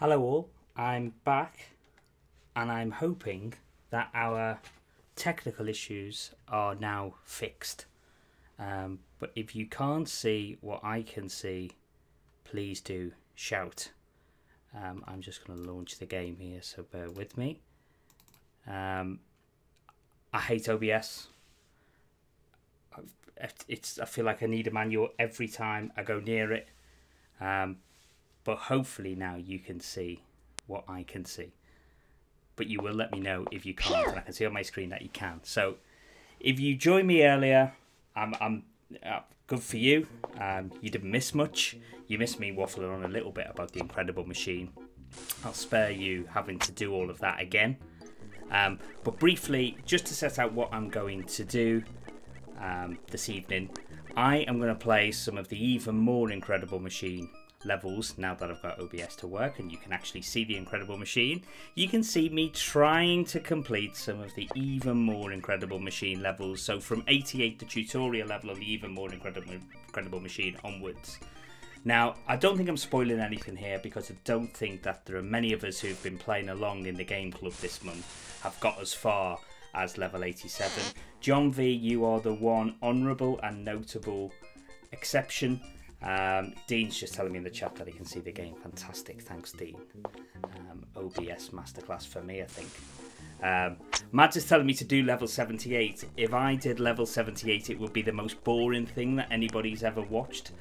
Hello all, I'm back and I'm hoping that our technical issues are now fixed. But if you can't see what I can see, please do shout. I'm just going to launch the game here, so bear with me. I hate OBS. I feel like I need a manual every time I go near it. But hopefully now you can see what I can see. But you will let me know if you can't, and I can see on my screen that you can. So if you joined me earlier, I'm good for you. You didn't miss much. You missed me waffling on a little bit about the Incredible Machine. I'll spare you having to do all of that again. But briefly, just to set out what I'm going to do this evening, I am going to play some of the even more Incredible Machine levels now that I've got OBS to work and you can actually see the Incredible Machine. You can see me trying to complete some of the even more Incredible Machine levels. So from 88, the tutorial level of the even more Incredible Machine onwards. Now, I don't think I'm spoiling anything here because I don't think that there are many of us who've been playing along in the game club this month have got as far as level 87. John V, you are the one honourable and notable exception. Dean's just telling me in the chat that he can see the game. Fantastic, thanks Dean. OBS masterclass for me, I think. Matt is telling me to do level 78. If I did level 78, it would be the most boring thing that anybody's ever watched.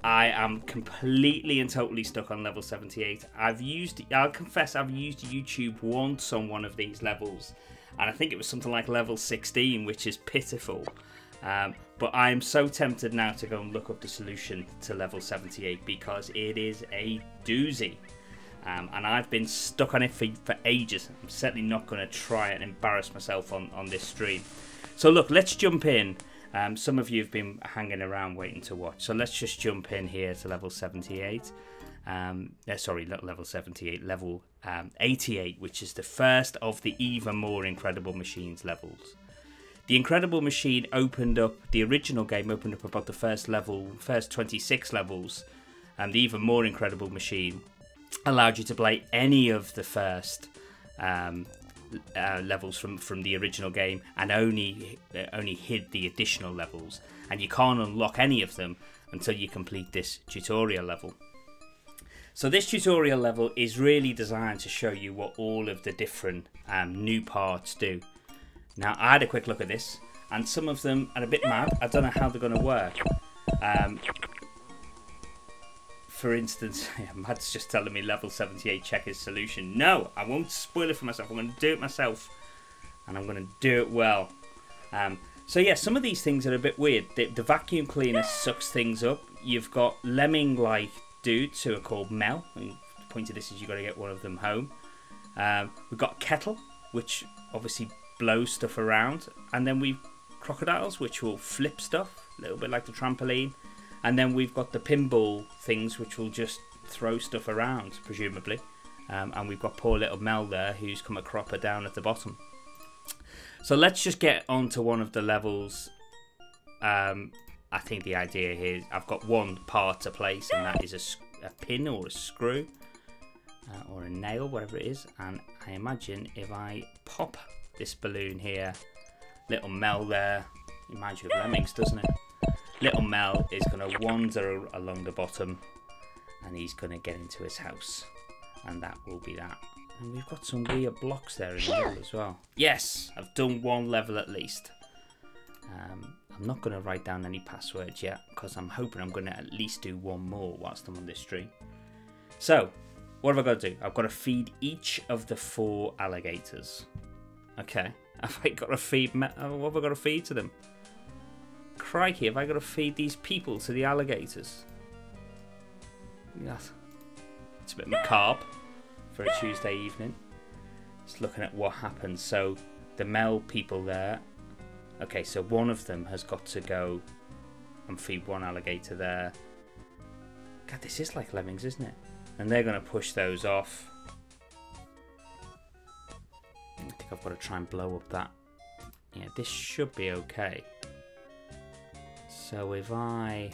I am completely and totally stuck on level 78. I'll confess, I've used YouTube once on one of these levels, and I think it was something like level 16, which is pitiful. But I am so tempted now to go and look up the solution to level 78 because it is a doozy. And I've been stuck on it for ages. I'm certainly not going to try and embarrass myself on this stream. So look, let's jump in. Some of you have been hanging around waiting to watch. So let's just jump in here to level 78. Sorry, not level 78, level 88, which is the first of the even more Incredible Machines levels. The Incredible Machine opened up, the original game opened up about the first 26 levels, and the Even More Incredible Machine allowed you to play any of the first levels from the original game, and only hid the additional levels, and you can't unlock any of them until you complete this tutorial level. So this tutorial level is really designed to show you what all of the different new parts do. Now, I had a quick look at this, and some of them are a bit mad. I don't know how they're going to work. For instance, Matt's just telling me level 78 checkers solution. No, I won't spoil it for myself. I'm going to do it myself, and I'm going to do it well. So yeah, some of these things are a bit weird. The vacuum cleaner sucks things up. You've got lemming-like dudes who are called Mel. And the point of this is you've got to get one of them home. We've got Kettle, which obviously blow stuff around, and then we've crocodiles which will flip stuff a little bit like the trampoline, and then we've got the pinball things which will just throw stuff around presumably, and we've got poor little Mel there who's come a cropper down at the bottom. So let's just get on to one of the levels. I think the idea here is I've got one part to place, and that is a pin or a screw or a nail, whatever it is, and I imagine if I pop this balloon here, little Mel there, reminds you of Lemmings, doesn't it? Little Mel is going to wander along the bottom, and he's going to get into his house, and that will be that. And we've got some weird blocks there in the middle as well. Yes, I've done one level at least. I'm not going to write down any passwords yet because I'm hoping I'm going to at least do one more whilst I'm on this stream. So, what have I got to do? I've got to feed each of the 4 alligators. Okay, have I got to feed? What have I got to feed to them? Crikey, have I got to feed these people to the alligators? It's a bit macabre for a Tuesday evening. Just looking at what happens. So the Mel people there. Okay, so one of them has got to go and feed one alligator there. God, this is like Lemmings, isn't it? And they're going to push those off. I think I've got to try and blow up that. Yeah, this should be okay. So if I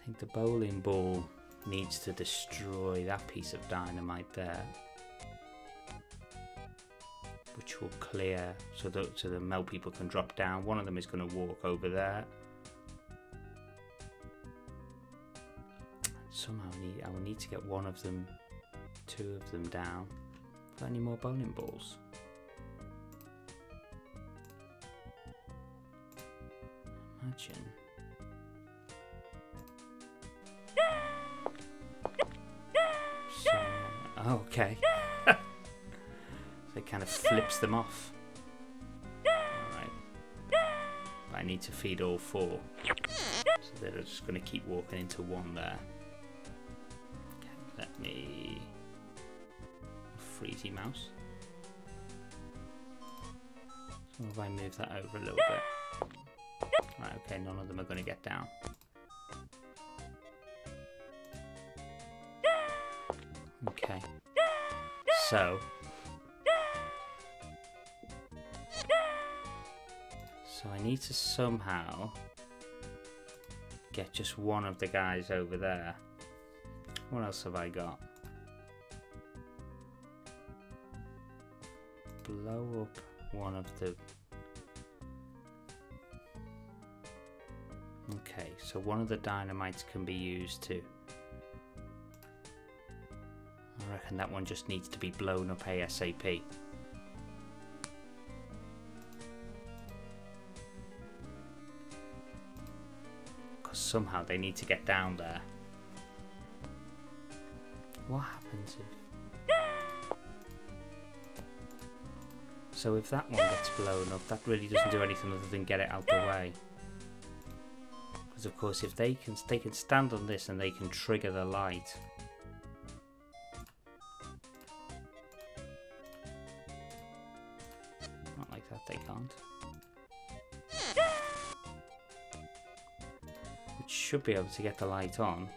think the bowling ball needs to destroy that piece of dynamite there, which will clear so the melt people can drop down. One of them is going to walk over there. Somehow I will need to get one of them, two of them down. Got any more bowling balls? Imagine. So, oh, okay. So it kind of flips them off. Alright. I need to feed all four. So they're just going to keep walking into one there. Okay, let me... Freezy mouse. So if I move that over a little bit. Right, okay, none of them are going to get down. Okay. So I need to somehow get just one of the guys over there. What else have I got? Blow up one of the... Okay, so one of the dynamites can be used to... I reckon that one just needs to be blown up ASAP. Because somehow they need to get down there. What happens if... So if that one gets blown up, that really doesn't do anything other than get it out the way. Because of course, if they can stand on this and they can trigger the light. Not like that, they can't. Which should be able to get the light on.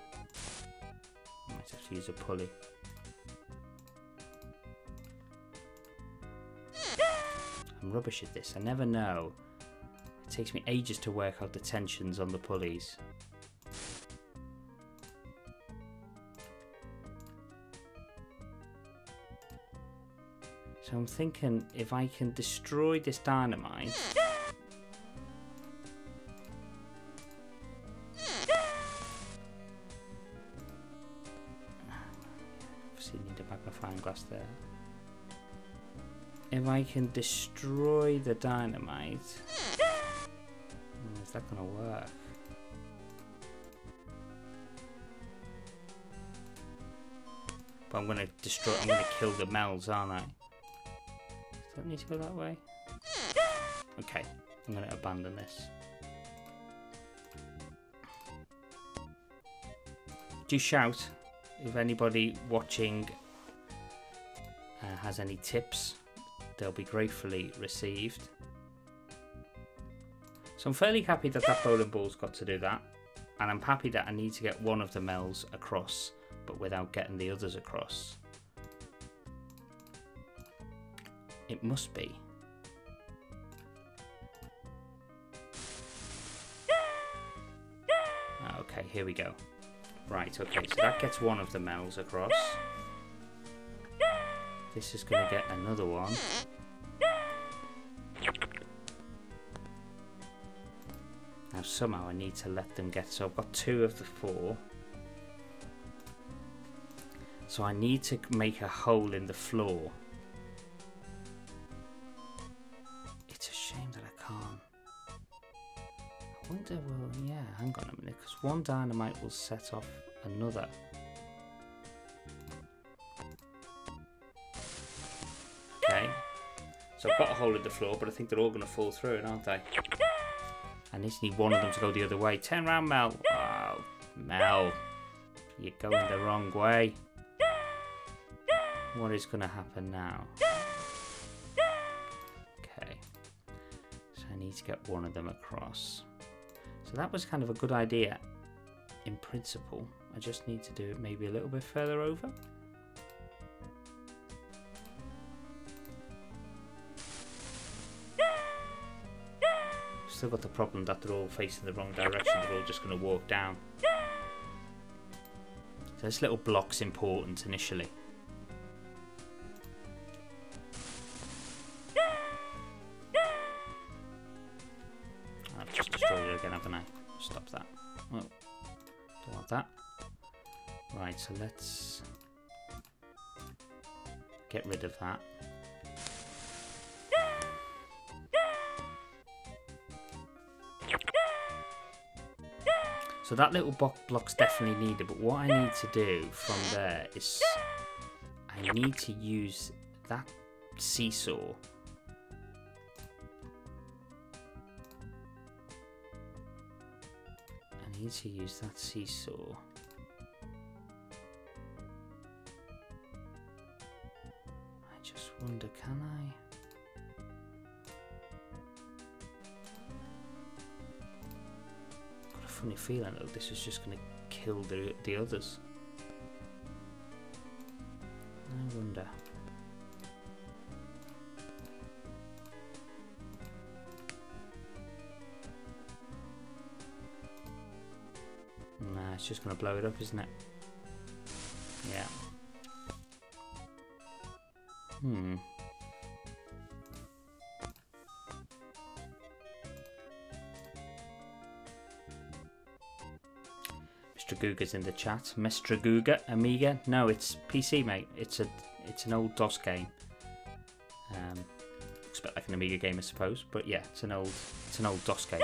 I might have to use a pulley. I'm rubbish at this. I never know. It takes me ages to work out the tensions on the pulleys. So I'm thinking if I can destroy this dynamite. Obviously need a magnifying glass there. If I can destroy the dynamite, is that going to work? But I'm going to destroy, I'm going to kill the melds, aren't I? Does that need to go that way? Okay, I'm going to abandon this. Do shout if anybody watching has any tips. They'll be gratefully received. So I'm fairly happy that that bowling ball's got to do that. And I'm happy that I need to get one of the melds across, but without getting the others across. It must be. Okay, here we go. Right, okay, so that gets one of the melds across. This is going to get another one. Now somehow I need to let them get, so I've got two of the four. So I need to make a hole in the floor. It's a shame that I can't. I wonder, well, yeah, hang on a minute, because one dynamite will set off another. Okay, so I've got a hole in the floor, but I think they're all going to fall through it, aren't they? I just need one of them to go the other way. Turn around, Mel. Oh, Mel, you're going the wrong way. What is going to happen now? Okay, so I need to get one of them across. So that was kind of a good idea in principle. I just need to do it maybe a little bit further over. Still got the problem that they're all facing the wrong direction. They're all just going to walk down. So this little block's important initially. I've just destroyed it again, haven't I? Stop that. Oh, don't want that. Right, so let's get rid of that. So that little block's definitely needed, but what I need to do from there is I need to use that seesaw I need to use that seesaw I just wonder, can I? Funny feeling that this is just going to kill the others. I wonder. Nah, it's just going to blow it up, isn't it? Yeah. Guga's in the chat. Mr. Guga, Amiga? No, it's PC, mate. It's an old DOS game. Looks a bit like an Amiga game, I suppose. But yeah, it's an old DOS game.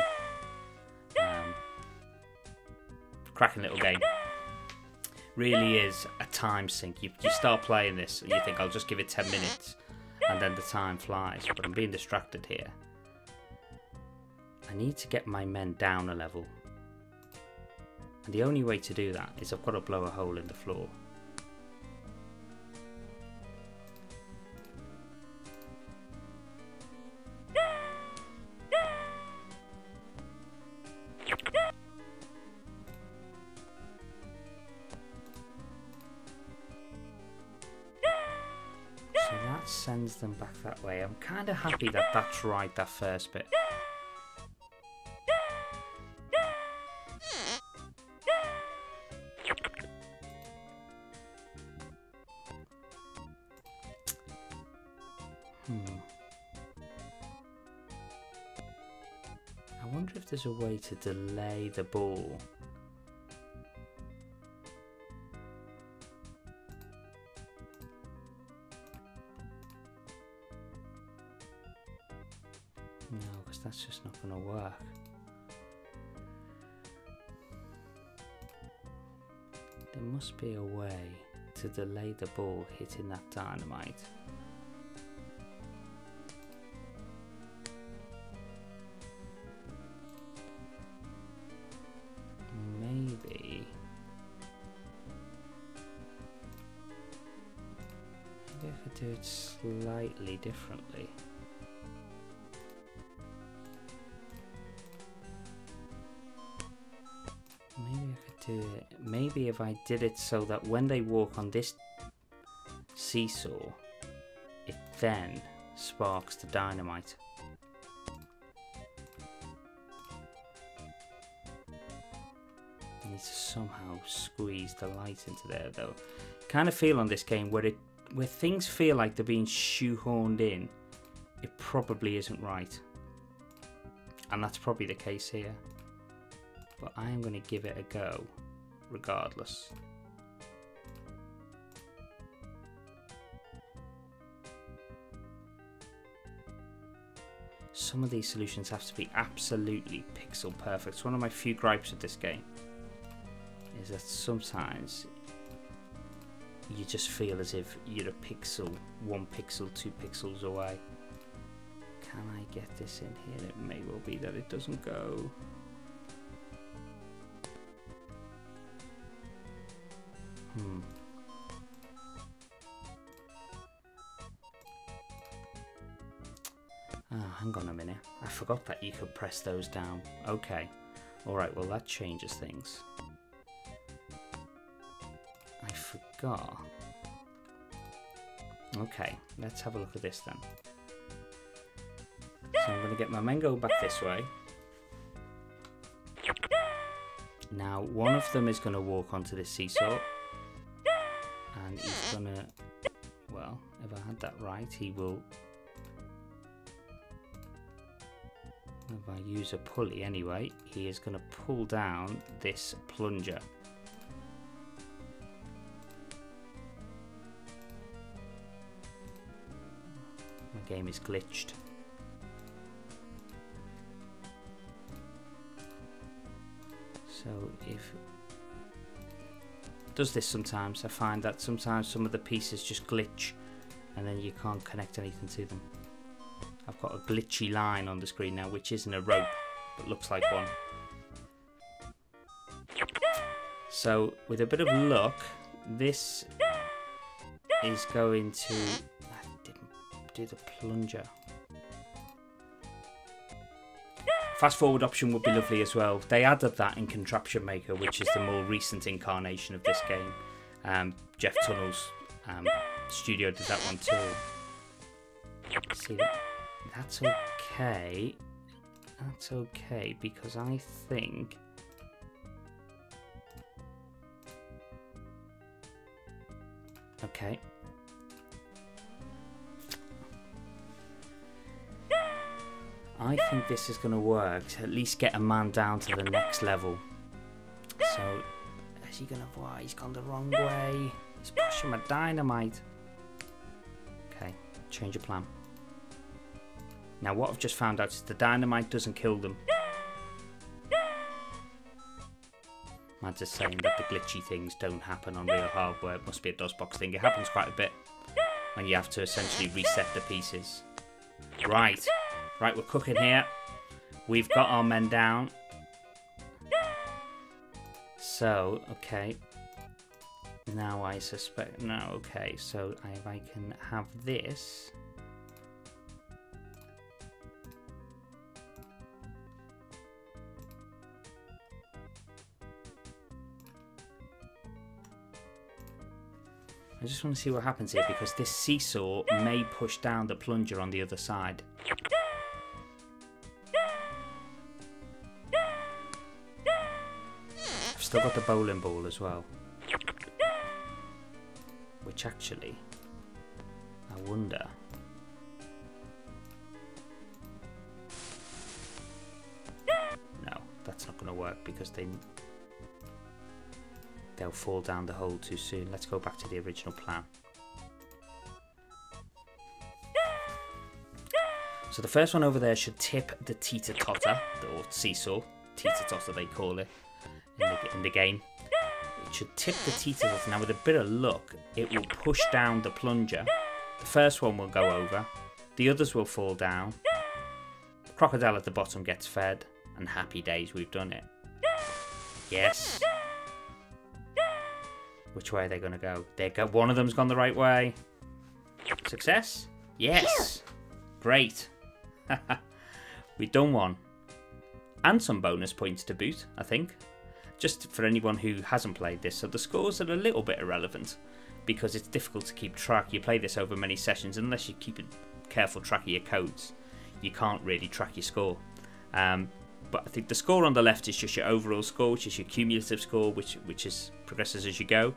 Cracking little game. Really is a time sink. You start playing this and you think, I'll just give it 10 minutes, and then the time flies. But I'm being distracted here. I need to get my men down a level. And the only way to do that is I've got to blow a hole in the floor. So that sends them back that way. I'm kind of happy that that's right, that first bit. I wonder if there's a way to delay the ball. No, because that's just not going to work. There must be a way to delay the ball hitting that dynamite. Maybe I could do it slightly differently. Maybe I could do it. Maybe if I did it so that when they walk on this seesaw, it then sparks the dynamite. I need to somehow squeeze the light into there, though. Kind of feel on this game where things feel like they're being shoehorned in, it probably isn't right, and that's probably the case here. But I am going to give it a go, regardless. Some of these solutions have to be absolutely pixel perfect. It's one of my few gripes with this game, is that sometimes you just feel as if you're a pixel, 1 pixel, 2 pixels away. Can I get this in here? It may well be that it doesn't go. Oh, hang on a minute. I forgot that you could press those down. Okay. Alright, well that changes things. I forgot. Okay, let's have a look at this then. So I'm going to get my men go back this way. Now, one of them is going to walk onto this seesaw. And he's gonna, well, if I had that right, he will, if I use a pulley anyway, he is gonna pull down this plunger. My game is glitched. So if does this sometimes, I find that sometimes some of the pieces just glitch and then you can't connect anything to them. I've got a glitchy line on the screen now, which isn't a rope but looks like one. So with a bit of luck, this is going to, I didn't do the plunger. Fast forward option would be lovely as well. They added that in Contraption Maker, which is the more recent incarnation of this game. Jeff Tunnell's studio did that one too. See, that's okay. That's okay because I think okay. I think this is going to work to at least get a man down to the next level. So, is he going to... Why? He's gone the wrong way. He's pushing my dynamite. Okay, change of plan. Now, what I've just found out is the dynamite doesn't kill them. Mads is saying that the glitchy things don't happen on real hardware. It must be a DOSBox thing. It happens quite a bit when you have to essentially reset the pieces. Right. Right, we're cooking here. We've got our men down. So, okay. Now I suspect... No, okay. So, if I can have this... I just want to see what happens here, because this seesaw may push down the plunger on the other side. I've still got the bowling ball as well. Which actually, I wonder... No, that's not going to work because they'll fall down the hole too soon. Let's go back to the original plan. So the first one over there should tip the teeter-totter, or seesaw, teeter-totter they call it in the game. It should tip the teeter-totter. Now with a bit of luck, it will push down the plunger. The first one will go over, the others will fall down, the crocodile at the bottom gets fed, and happy days, we've done it. Yes. Which way are they going to go? One of them's gone the right way. Success? Yes. Great. We've done one. And some bonus points to boot, I think. Just for anyone who hasn't played this. So the scores are a little bit irrelevant because it's difficult to keep track. You play this over many sessions. Unless you keep a careful track of your codes, you can't really track your score. But I think the score on the left is just your overall score, which is your cumulative score, which progresses as you go.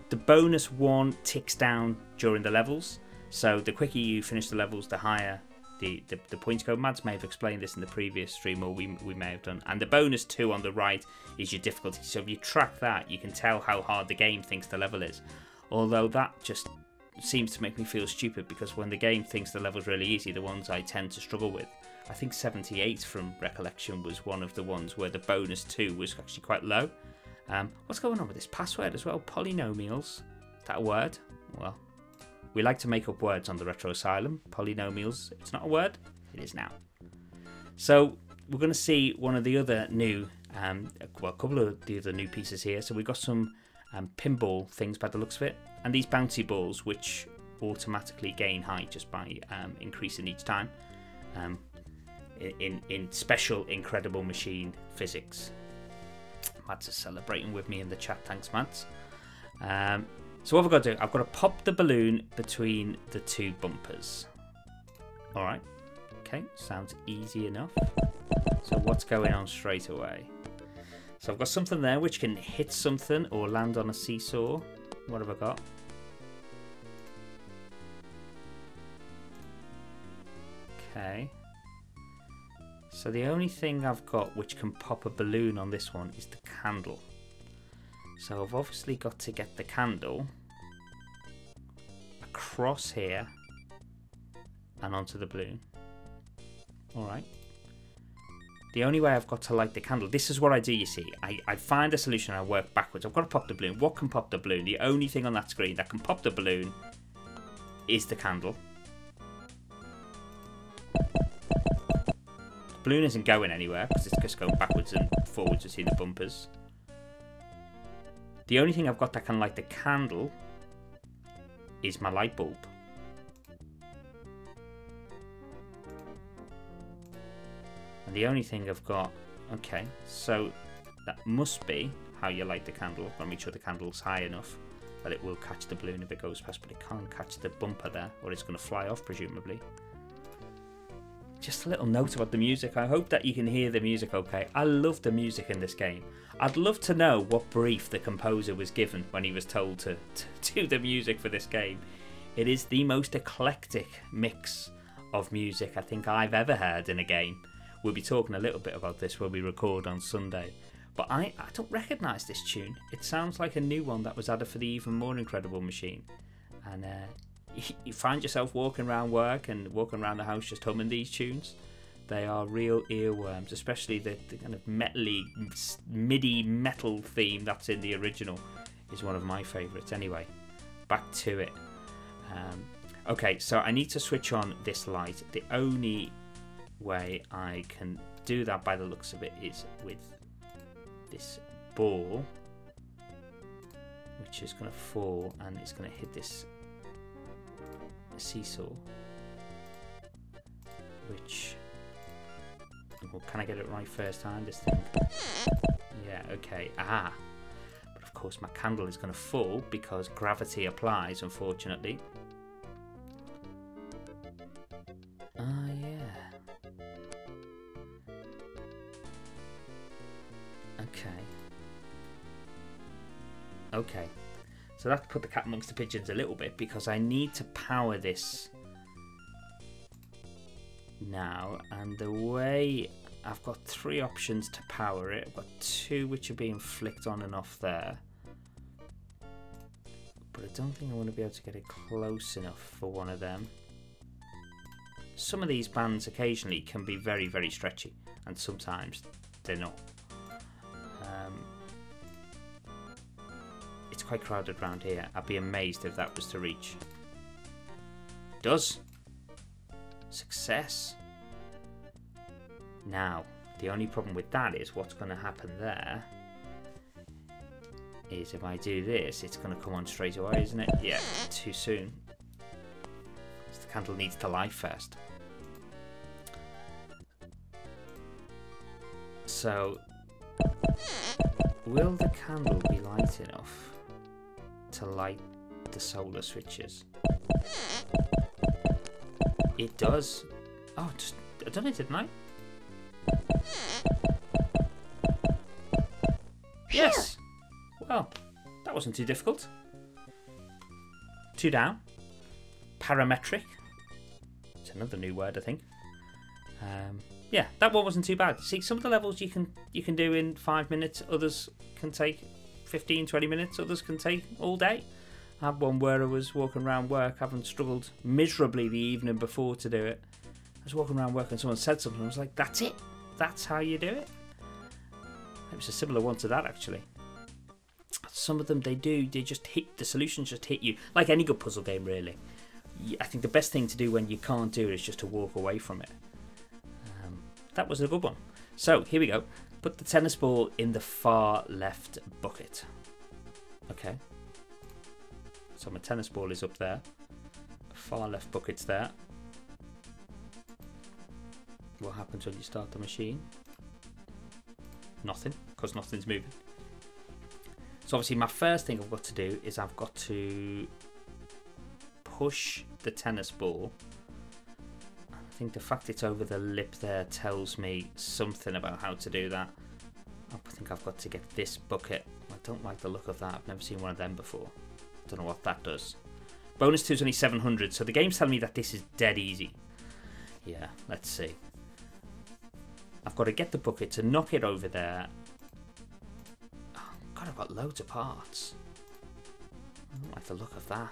The bonus one ticks down during the levels, so the quicker you finish the levels, the higher the points go. Mads may have explained this in the previous stream, or we may have done. And the bonus 2 on the right is your difficulty. So if you track that, you can tell how hard the game thinks the level is. Although that just seems to make me feel stupid, because when the game thinks the level's really easy, the ones I tend to struggle with. I think 78 from recollection was one of the ones where the bonus 2 was actually quite low. What's going on with this password as well? Polynomials. Is that a word? Well, we like to make up words on the Retro Asylum. Polynomials. It's not a word. It is now. So we're going to see one of the other new, well, a couple of the other new pieces here. So we've got some pinball things by the looks of it. And these bouncy balls, which automatically gain height just by increasing each time. In special Incredible Machine physics. Mads is celebrating with me in the chat. Thanks, Mads. So what I've got to do, I've got to pop the balloon between the two bumpers. Alright. Okay, sounds easy enough. So what's going on straight away? So I've got something there which can hit something or land on a seesaw. What have I got? Okay. So the only thing I've got which can pop a balloon on this one is the candle. So I've obviously got to get the candle across here and onto the balloon. Alright. The only way I've got to light the candle, this is what I do, you see. I find a solution and I work backwards. I've got to pop the balloon. What can pop the balloon? The only thing on that screen that can pop the balloon is the candle. The balloon isn't going anywhere because it's just going backwards and forwards to see the bumpers. The only thing I've got that can light the candle is my light bulb. And the only thing I've got... Okay, so that must be how you light the candle. I've got to make sure the candle's high enough that it will catch the balloon if it goes past, but it can't catch the bumper there, or it's going to fly off, presumably. Just a little note about the music. I hope that you can hear the music okay. I love the music in this game. I'd love to know what brief the composer was given when he was told to do the music for this game. It is the most eclectic mix of music I think I've ever heard in a game. We'll be talking a little bit about this when we record on Sunday. But I don't recognise this tune. It sounds like a new one that was added for the Even More Incredible machine. And you find yourself walking around work and walking around the house just humming these tunes. They are real earworms, especially the kind of metally, MIDI metal theme that's in the original is one of my favourites. Anyway, back to it. Okay, so I need to switch on this light. The only way I can do that by the looks of it is with this ball, which is going to fall and it's going to hit this seesaw, which... Well, can I get it right first time, this thing? Yeah, okay. Ah! But of course my candle is going to fall because gravity applies, unfortunately. Ah, yeah. Okay. Okay. So that put the cat amongst the pigeons a little bit because I need to power this now, and the way I've got 3 options to power it. I've got 2 which are being flicked on and off there, but I don't think I want to be able to get it close enough for one of them. Some of these bands occasionally can be very, very stretchy, and sometimes they're not. It's quite crowded around here. I'd be amazed if that was to reach. Does. Success. Now, the only problem with that is what's going to happen there is if I do this, it's going to come on straight away, isn't it? Yeah, too soon. So the candle needs to light first. So, will the candle be light enough to light the solar switches? It does. Oh, I done it, didn't I? Yes. Well, that wasn't too difficult. 2 down. Parametric. It's another new word, I think. Yeah, that one wasn't too bad. See, some of the levels you can do in 5 minutes. Others can take 15, 20 minutes. Others can take all day. I had one where I was walking around work, having struggled miserably the evening before to do it. I was walking around work and someone said something. I was like, that's it. That's how you do it. It was a similar one to that, actually. Some of them, they just hit, the solutions just hit you. Like any good puzzle game, really. I think the best thing to do when you can't do it is just to walk away from it. That was a good one. So, here we go. Put the tennis ball in the far left bucket. Okay. So my tennis ball is up there. Far left bucket's there. What happens when you start the machine? Nothing, because nothing's moving. So obviously my first thing I've got to do is I've got to push the tennis ball. I think the fact it's over the lip there tells me something about how to do that. I think I've got to get this bucket. I don't like the look of that. I've never seen one of them before. Don't know what that does. Bonus 2 is only 700, so the game's telling me that this is dead easy. Yeah, let's see. I've got to get the bucket to knock it over there. Oh, God, I've got loads of parts. I don't like the look of that.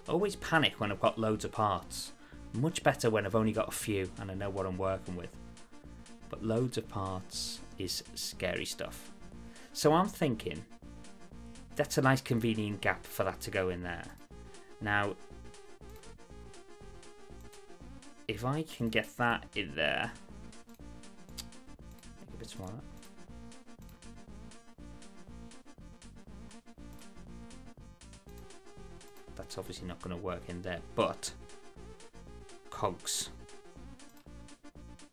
I always panic when I've got loads of parts. Much better when I've only got a few and I know what I'm working with. But loads of parts is scary stuff. So I'm thinking that's a nice convenient gap for that to go in there. Now, if I can get that in there, make it a bit smaller. That's obviously not going to work in there, but cogs.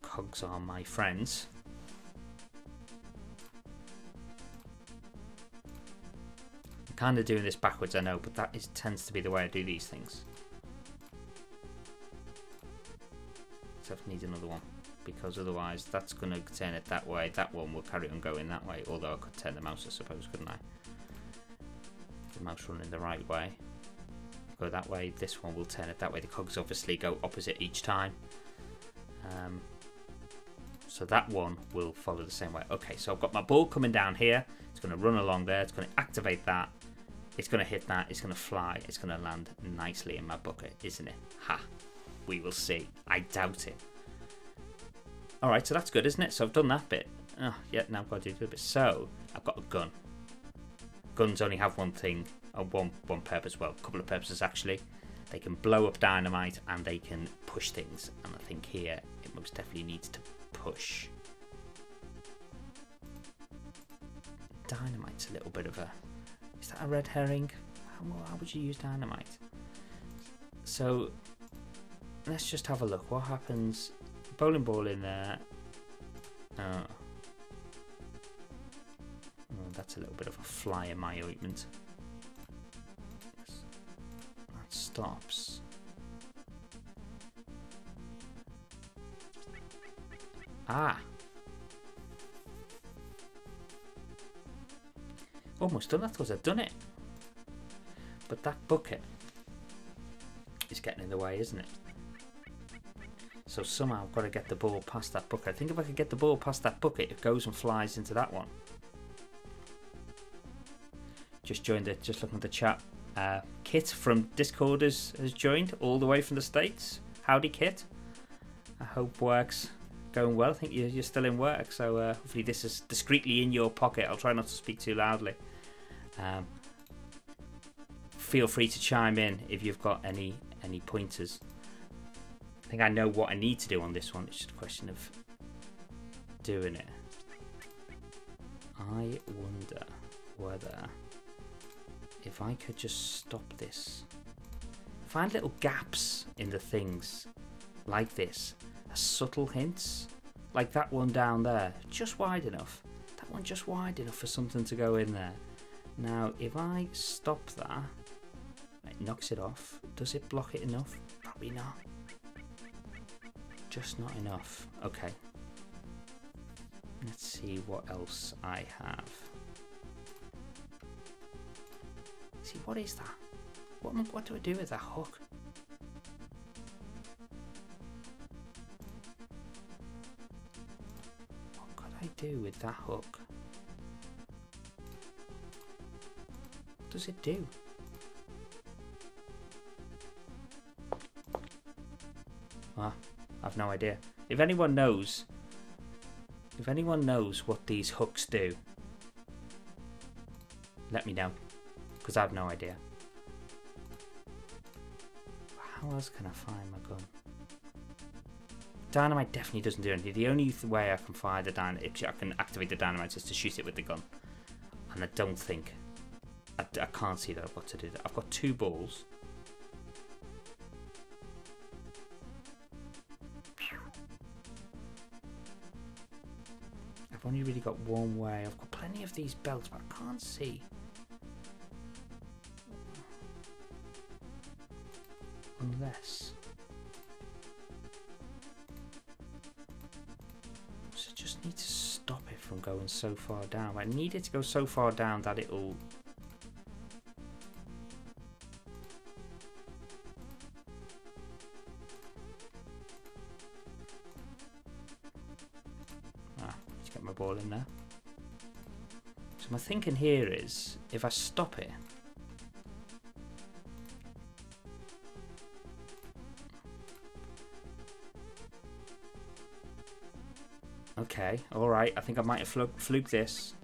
Cogs are my friends. I'm kind of doing this backwards, I know, but that tends to be the way I do these things. So I need another one, because otherwise that's going to turn it that way. That one will carry on going that way, although I could turn the mouse, I suppose, couldn't I? The mouse running the right way. Go that way, this one will turn it that way. The cogs obviously go opposite each time. So that one will follow the same way. Okay, so I've got my ball coming down here. It's going to run along there. It's going to activate that. It's going to hit that. It's going to fly. It's going to land nicely in my bucket, isn't it? Ha! We will see. I doubt it. Alright, so that's good, isn't it? So I've done that bit. Oh, yeah, now I've got to do the bit. So, I've got a gun. Guns only have one thing, one purpose. Well, a couple of purposes, actually. They can blow up dynamite and they can push things. And I think here, it most definitely needs to push. Dynamite's a little bit of a... Is that a red herring? How would you use dynamite? So, let's just have a look. What happens? Bowling ball in there. Oh, that's a little bit of a fly in my ointment. That stops. Ah. Almost done that because I've done it. But that bucket is getting in the way, isn't it? So somehow I've got to get the ball past that bucket. I think if I could get the ball past that bucket, it goes and flies into that one. Just joined it, just looking at the chat. Kit from Discord has joined all the way from the States. Howdy, Kit. I hope work's going well. I think you're still in work, so hopefully this is discreetly in your pocket. I'll try not to speak too loudly. Feel free to chime in if you've got any pointers. I think I know what I need to do on this one. It's just a question of doing it. I wonder whether if I could just stop this. Find little gaps in the things like this. As subtle hints. Like that one down there. Just wide enough. That one just wide enough for something to go in there. Now, if I stop that, it knocks it off. Does it block it enough? Probably not. Just not enough. Okay. Let's see what else I have. See, what is that? What do I do with that hook? What could I do with that hook? What does it do? Ah, I've no idea. If anyone knows what these hooks do, let me know, because I have no idea. How else can I find my gun? Dynamite definitely doesn't do anything. The only way I can fire the dynamite, I can activate the dynamite, is to shoot it with the gun. And I don't think, I can't see that I've got to do that. I've got two balls. I've only really got one way. I've got plenty of these belts, but I can't see. Unless. So I just need to stop it from going so far down. I need it to go so far down that it'll So my thinking here is, if I stop it, okay, alright, I think I might have fluked this.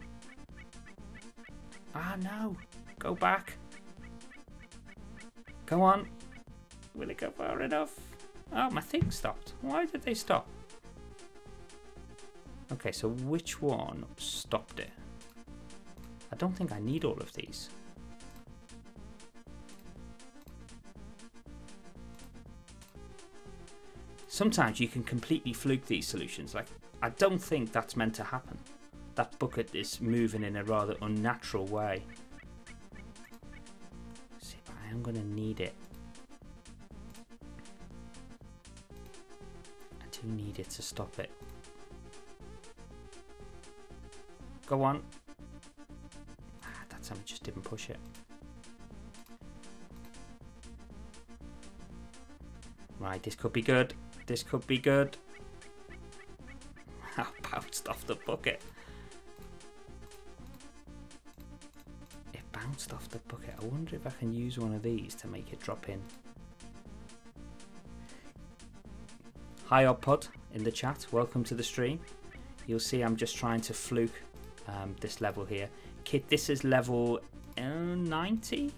Ah, no, go back. Come on, will it go far enough? Oh, my thing stopped. Why did they stop? Okay, so which one stopped it? I don't think I need all of these. Sometimes you can completely fluke these solutions. Like, I don't think that's meant to happen. That bucket is moving in a rather unnatural way. See, but I am going to need it. I do need it to stop it. Go on. Ah, that time I just didn't push it. Right, this could be good. This could be good. I bounced off the bucket. It bounced off the bucket. I wonder if I can use one of these to make it drop in. Hi Oddpod in the chat. Welcome to the stream. You'll see I'm just trying to fluke this level here. Kit, this is level 90?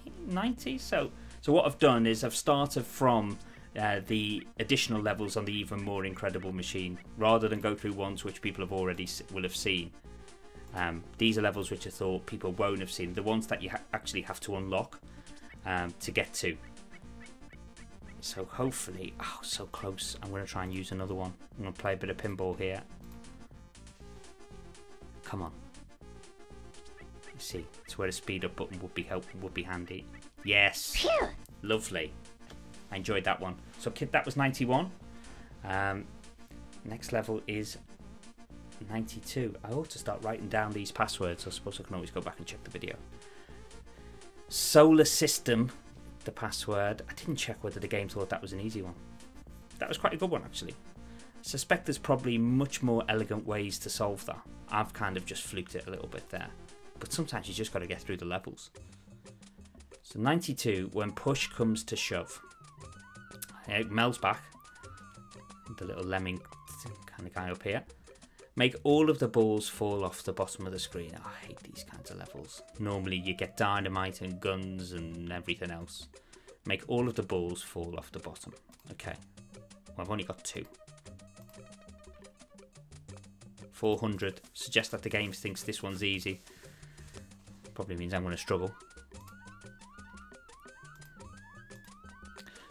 So what I've done is I've started from the additional levels on the even more incredible machine, rather than go through ones which people will have seen. These are levels which I thought people won't have seen, the ones that you actually have to unlock to get to. So hopefully, oh, so close. I'm going to try and use another one. I'm going to play a bit of pinball here. Come on. You see, it's where the speed up button would be handy. Yes, phew. Lovely. I enjoyed that one. So Kit, that was 91. Next level is 92. I ought to start writing down these passwords. I suppose I can always go back and check the video. Solar System, the password. I didn't check whether the game thought that was an easy one. That was quite a good one, actually. I suspect there's probably much more elegant ways to solve that. I've kind of just fluked it a little bit there. But sometimes you just got to get through the levels. So 92, when push comes to shove. Mel's back, the little lemming kind of guy up here. Make all of the balls fall off the bottom of the screen. Oh, I hate these kinds of levels. Normally you get dynamite and guns and everything else. Make all of the balls fall off the bottom. Okay, well, I've only got 2. 400. Suggest that the game thinks this one's easy. Probably means I'm going to struggle.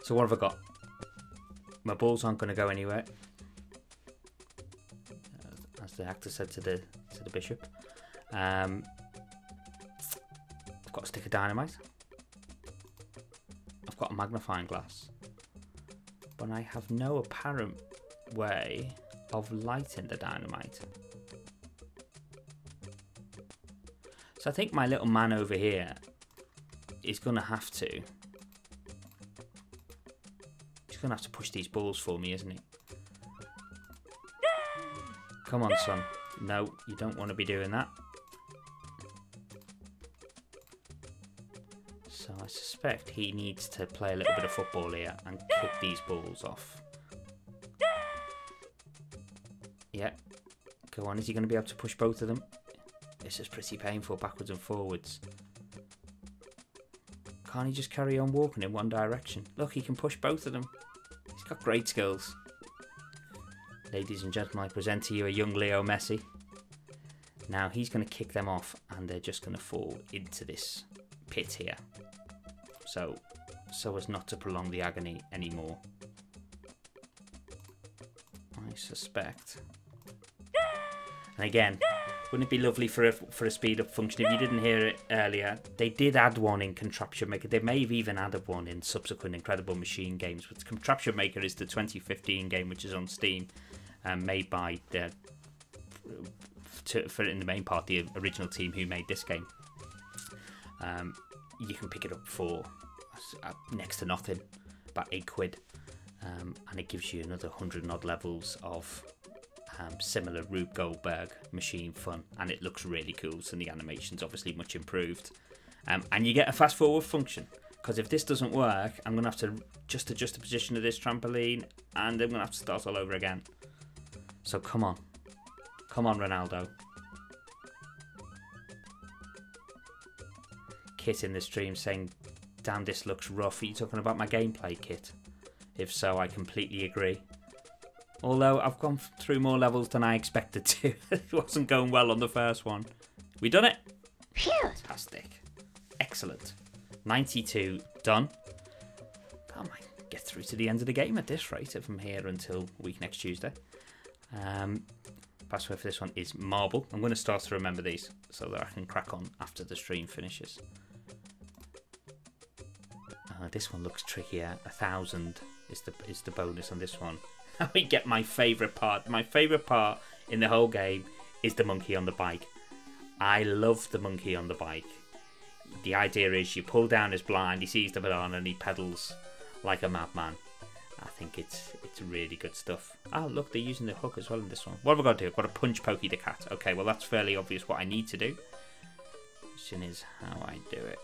So what have I got? My balls aren't going to go anywhere, as the actor said to the bishop. I've got a stick of dynamite. I've got a magnifying glass, but I have no apparent way of lighting the dynamite. So I think my little man over here is going to have to. Gonna have to push these balls for me, isn't he? Come on, son. No, you don't want to be doing that. So I suspect he needs to play a little bit of football here and kick these balls off. Yeah. Go on, is he going to be able to push both of them? This is pretty painful, backwards and forwards. Can't he just carry on walking in one direction? Look, he can push both of them. He's got great skills. Ladies and gentlemen, I present to you a young Leo Messi. Now he's going to kick them off and they're just going to fall into this pit here. So as not to prolong the agony anymore. I suspect. And again, wouldn't it be lovely for a speed up function? If you didn't hear it earlier, they did add one in Contraption Maker. They may have even added one in subsequent Incredible Machine games. But Contraption Maker is the 2015 game, which is on Steam, made by for in the main part the original team who made this game. You can pick it up for next to nothing, about £8, and it gives you another 100 and odd levels of similar Rube Goldberg machine fun, and it looks really cool, so the animation's obviously much improved. And you get a fast forward function, because if this doesn't work, I'm going to have to just adjust the position of this trampoline, and I'm going to have to start all over again. So come on. Come on, Ronaldo. Kit in the stream saying, damn, this looks rough. Are you talking about my gameplay, Kit? If so, I completely agree. Although I've gone through more levels than I expected to. It wasn't going well on the first one. We done it? Phew. Fantastic. Excellent. 92 done. I might get through to the end of the game at this rate from here until week next Tuesday. Password for this one is marble. I'm going to start to remember these so that I can crack on after the stream finishes. This one looks trickier. 1,000 is the bonus on this one. We get my favourite part. My favourite part in the whole game is the monkey on the bike. I love the monkey on the bike. The idea is you pull down his blind, he sees the banana and he pedals like a madman. I think it's really good stuff. Oh, look, they're using the hook as well in this one. What have I got to do? I've got to punch Pokey the cat. Okay, well, that's fairly obvious what I need to do. Question is how I do it.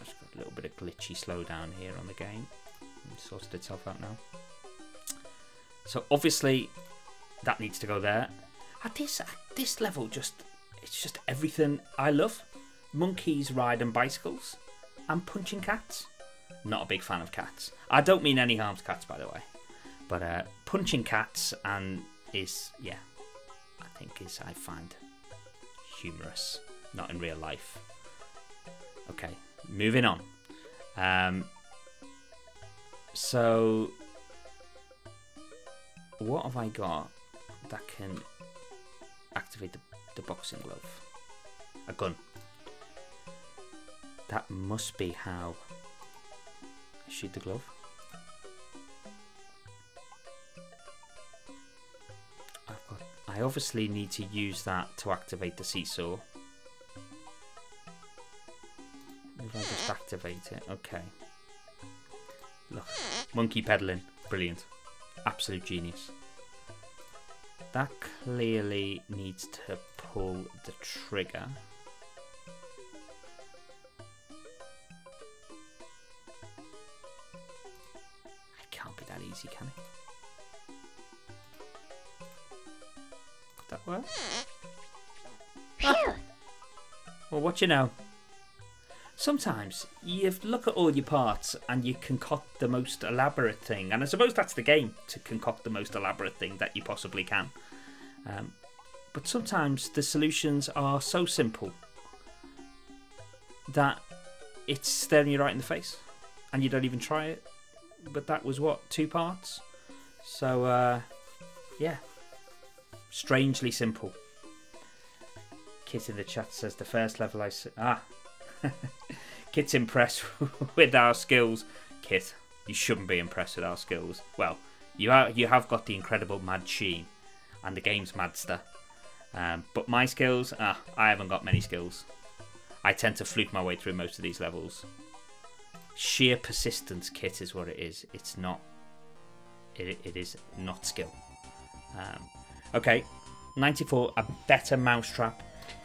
It's got a little bit of glitchy slowdown here on the game. It sorted itself out now. So obviously that needs to go there. At this level, it's just everything I love. Monkeys riding bicycles and punching cats. Not a big fan of cats. I don't mean any harm to cats, by the way. But punching cats I find humorous. Not in real life. Okay, moving on. So what have I got that can activate the boxing glove? A gun. That must be how I shoot the glove. I obviously need to use that to activate the seesaw. If I just activate it, okay. Look, monkey pedaling, brilliant. Absolute genius. That clearly needs to pull the trigger. It can't be that easy, can it? Could that work? Ah. Well, what you know? Sometimes you look at all your parts and you concoct the most elaborate thing, and I suppose that's the game, to concoct the most elaborate thing that you possibly can. But sometimes the solutions are so simple that it's staring you right in the face and you don't even try it. But that was what, 2 parts? So yeah, strangely simple. Kit in the chat says the first level I Kit's impressed with our skills. Kit, you shouldn't be impressed with our skills. Well, you have got the incredible Mad Sheen and the game's Madster. But my skills, I haven't got many skills. I tend to fluke my way through most of these levels. Sheer persistence, Kit, is what it is. It's not. It is not skill. Okay, 94, a better mousetrap.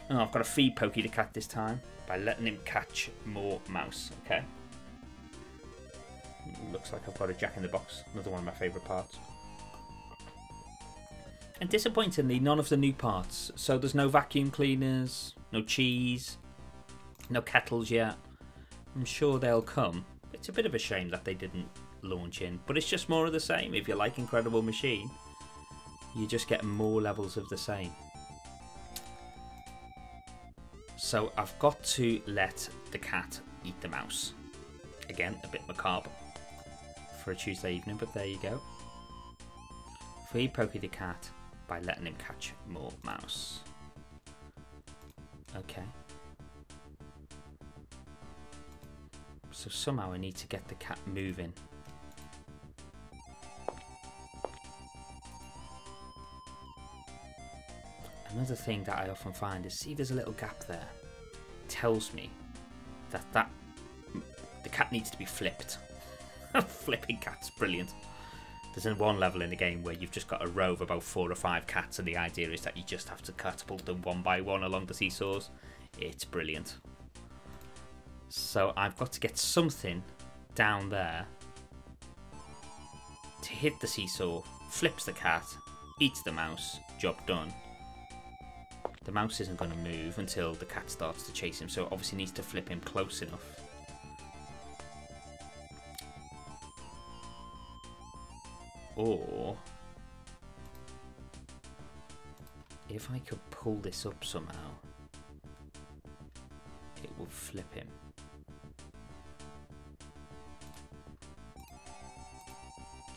Oh, I've got to feed Pokey the cat this time by letting him catch more mouse. Okay. Looks like I've got a Jack in the Box. Another one of my favourite parts. And disappointingly, none of the new parts. So there's no vacuum cleaners, no cheese, no kettles yet. I'm sure they'll come. It's a bit of a shame that they didn't launch in. But it's just more of the same. If you like Incredible Machine, you just get more levels of the same. So I've got to let the cat eat the mouse. Again, a bit macabre for a Tuesday evening, but there you go. Feed Pokey the cat by letting him catch more mouse. Okay. So somehow I need to get the cat moving. Another thing that I often find is, see, there's a little gap there. It tells me that the cat needs to be flipped. Flipping cat's brilliant. There's one level in the game where you've just got a row of about 4 or 5 cats, and the idea is that you just have to catapult them one by one along the seesaws. It's brilliant. So I've got to get something down there to hit the seesaw, flips the cat, eats the mouse, job done. The mouse isn't going to move until the cat starts to chase him, so it obviously needs to flip him close enough. Or if I could pull this up somehow, it will flip him.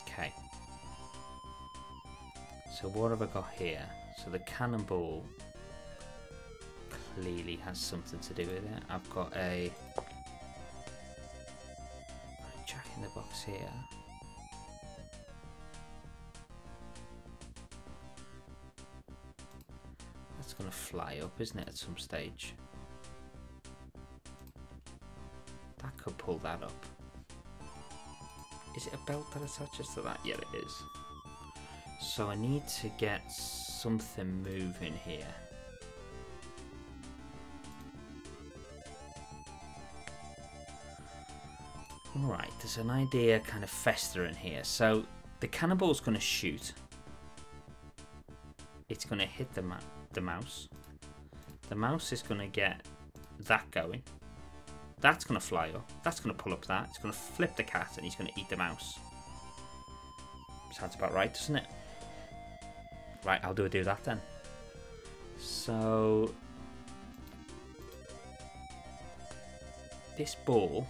Okay. So what have I got here? So the cannonball clearly has something to do with it. I've got a Jack in the Box here. That's going to fly up, isn't it, at some stage? That could pull that up. Is it a belt that attaches to that? Yeah, it is. So I need to get something moving here. Alright, there's an idea kind of festering here. So the cannonball's going to shoot. It's going to hit the mouse. The mouse is going to get that going. That's going to fly up. That's going to pull up that. It's going to flip the cat and he's going to eat the mouse. Sounds about right, doesn't it? Right, I'll do that then. So this ball,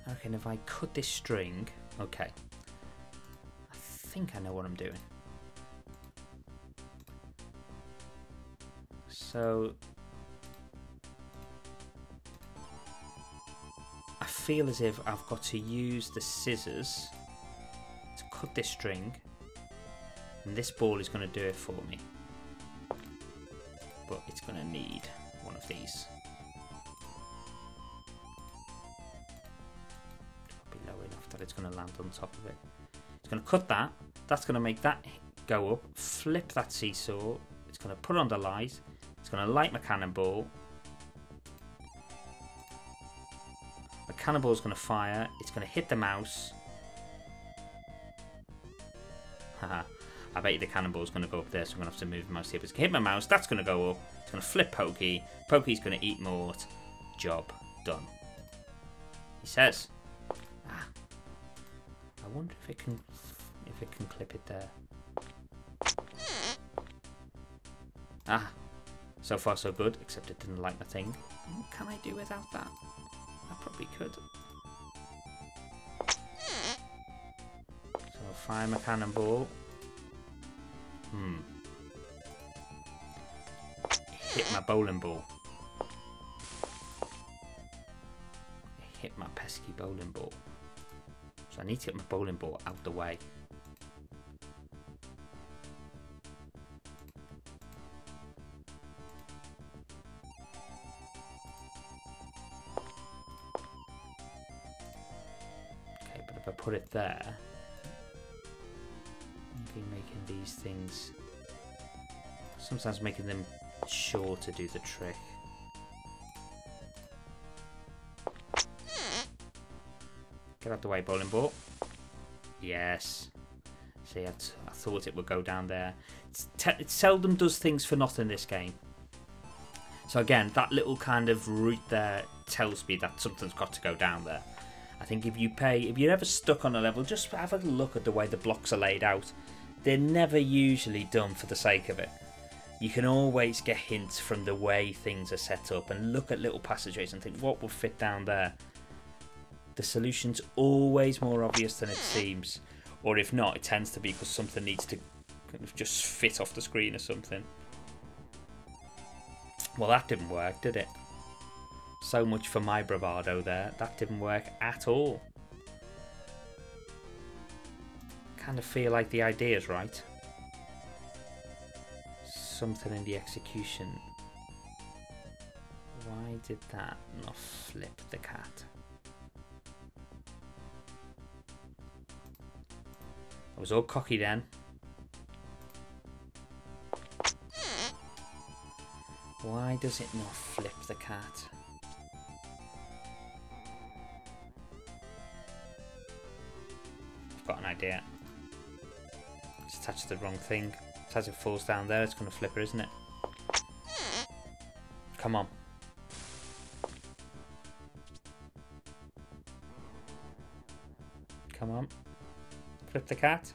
I reckon if I cut this string, okay, I think I know what I'm doing. So I feel as if I've got to use the scissors to cut this string, and this ball is going to do it for me, but it's going to need one of these. Be low enough that it's going to land on top of it. It's going to cut that. That's going to make that go up, flip that seesaw. It's going to put on the light. It's going to light my cannonball. The cannonball is going to fire. It's going to hit the mouse. Haha. I bet you the cannonball is going to go up there, so I'm going to have to move the mouse here. But it's going to hit my mouse. That's going to go up. It's going to flip Pokey. Pokey's going to eat Mort. Job done. He says. Ah. I wonder if it can clip it there. Ah. So far so good, except it didn't like my thing. What can I do without that? I probably could. So I'll fire my cannonball. Hit my bowling ball. Hit my pesky bowling ball. So I need to get my bowling ball out the way. Okay, but if I put it there, be making these things, sometimes making them sure to do the trick. Get out the way, bowling ball. Yes. See, I thought it would go down there. It seldom does things for nothing, this game. So again, that little kind of route there tells me that something's got to go down there. I think if you're ever stuck on a level, just have a look at the way the blocks are laid out. They're never usually done for the sake of it. You can always get hints from the way things are set up and look at little passageways and think, what will fit down there? The solution's always more obvious than it seems. Or if not, it tends to be because something needs to kind of just fit off the screen or something. Well, that didn't work, did it? So much for my bravado there. That didn't work at all. Kind of feel like the idea's right. Something in the execution. Why did that not flip the cat? I was all cocky then. Why does it not flip the cat? I've got an idea. It's attached to the wrong thing. So as it falls down there, it's going to flip her, isn't it? Come on. Come on. Flip the cat.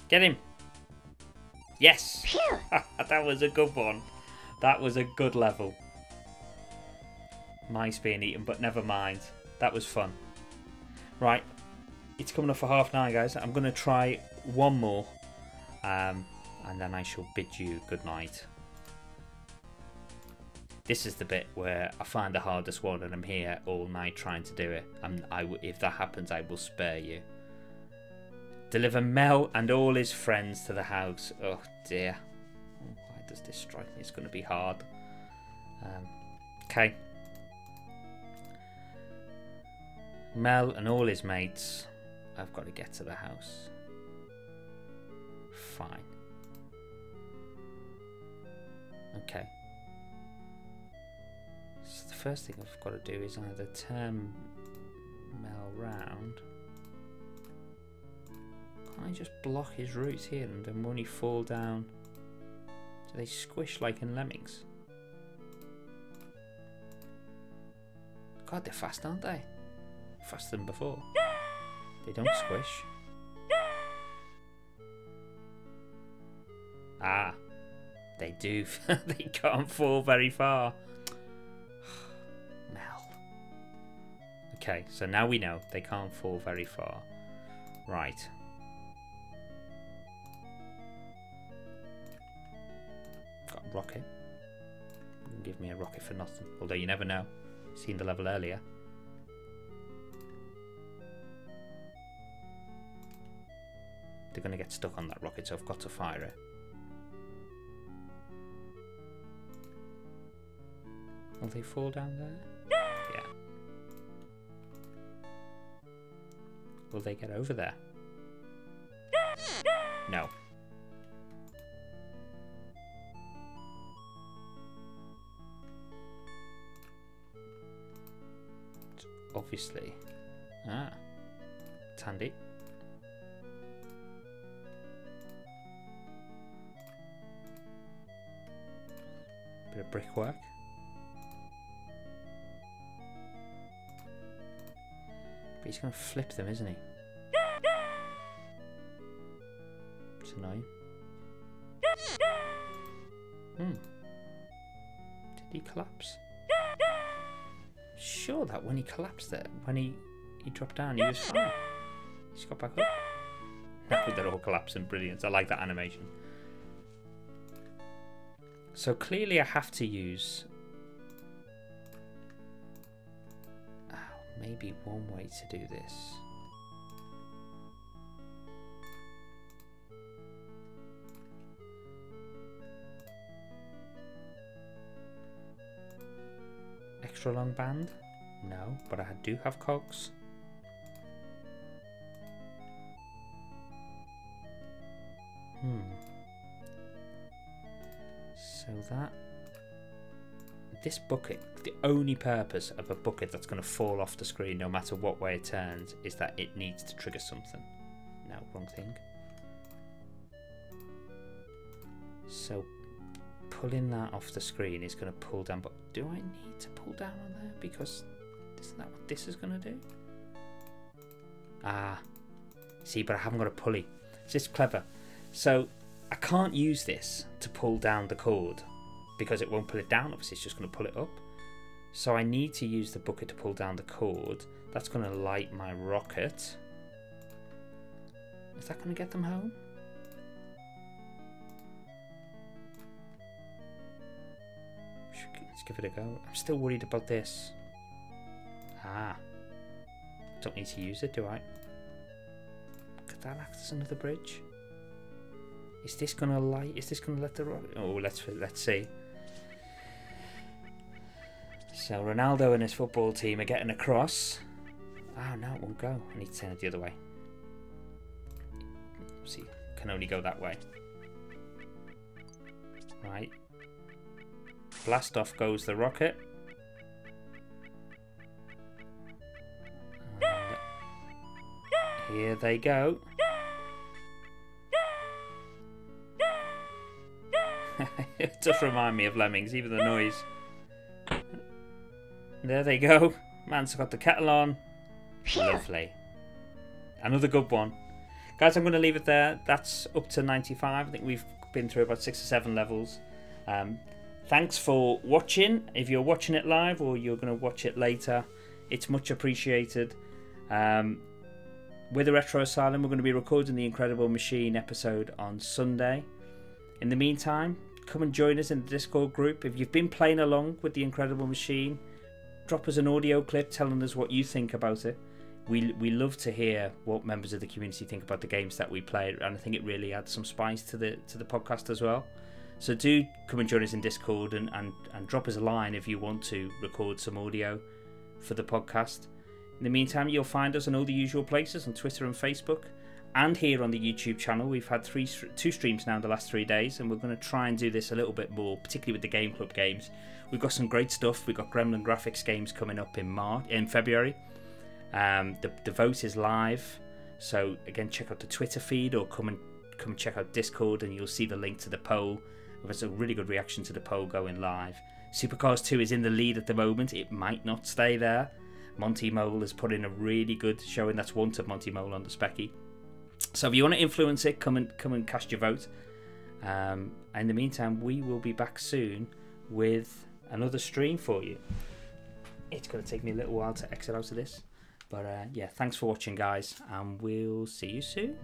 Get him. Yes. That was a good one. That was a good level. Mice being eaten, but never mind. That was fun. Right. It's coming up for 9:30, guys. I'm going to try one more. And then I shall bid you good night. This is the bit where I find the hardest one and I'm here all night trying to do it. If that happens, I will spare you. Deliver Mel and all his friends to the house. Oh dear. Why does this strike me? It's going to be hard. Okay. Mel and all his mates. I've got to get to the house. Fine. Okay. So the first thing I've got to do is either turn Mel round. Can't I just block his roots here and then when he fall down, do they squish like in Lemmings? God, they're fast, aren't they? Faster than before. They don't squish. Ah, they do. They can't fall very far. Mel. Okay, so now we know they can't fall very far. Right. Got a rocket. You can give me a rocket for nothing. Although you never know. Seen the level earlier. They're going to get stuck on that rocket, so I've got to fire it. Will they fall down there? Yeah. Will they get over there? No. Obviously. Ah. It's handy. Bit of brickwork. But he's going to flip them, isn't he? It's annoying. Did he collapse? Sure that when he collapsed there, when he dropped down, he was fine. He's got back up. Now they're all collapsing. Brilliant. I like that animation. So clearly I have to use... maybe one way to do this. Extra long band? No, but I do have cogs. So that... this bucket, the only purpose of a bucket that's going to fall off the screen no matter what way it turns is that it needs to trigger something. No, wrong thing. So pulling that off the screen is going to pull down, but do I need to pull down on there? Because isn't that what this is going to do? Ah, see, but I haven't got a pulley. It's just clever. So I can't use this to pull down the cord because it won't pull it down. Obviously, it's just going to pull it up. So I need to use the bucket to pull down the cord. That's going to light my rocket. Is that going to get them home? Let's give it a go. I'm still worried about this. Ah. Don't need to use it, do I? Could that act as another bridge? Is this going to light? Is this going to let the rocket... oh, let's see. So Ronaldo and his football team are getting across. Oh no, it won't go. I need to turn it the other way. obviously can only go that way. Right. Blast off goes the rocket. And here they go. It does remind me of Lemmings, even the noise. There they go. Man's got the kettle on. Lovely. Another good one. Guys, I'm going to leave it there. That's up to 95. I think we've been through about 6 or 7 levels. Thanks for watching. If you're watching it live or you're going to watch it later, it's much appreciated. With the Retro Asylum, we're going to be recording the Incredible Machine episode on Sunday. In the meantime, come and join us in the Discord group. If you've been playing along with the Incredible Machine, drop us an audio clip telling us what you think about it. We love to hear what members of the community think about the games that we play, and I think it really adds some spice to the podcast as well. So do come and join us in Discord and drop us a line if you want to record some audio for the podcast. In the meantime, you'll find us on all the usual places on Twitter and Facebook, and here on the YouTube channel. We've had 2 streams now in the last 3 days, and we're going to try and do this a little bit more, particularly with the Game Club games. We've got some great stuff. We've got Gremlin Graphics games coming up in February. The vote is live, so again, check out the Twitter feed or come and check out Discord, and you'll see the link to the poll. There's a really good reaction to the poll going live. Supercars 2 is in the lead at the moment. It might not stay there. Monty Mole has put in a really good showing. That's Wanted Monty Mole on the Specky. So if you want to influence it, come and cast your vote. In the meantime, we will be back soon with another stream for you. It's going to take me a little while to exit out of this. But yeah, thanks for watching, guys, and we'll see you soon.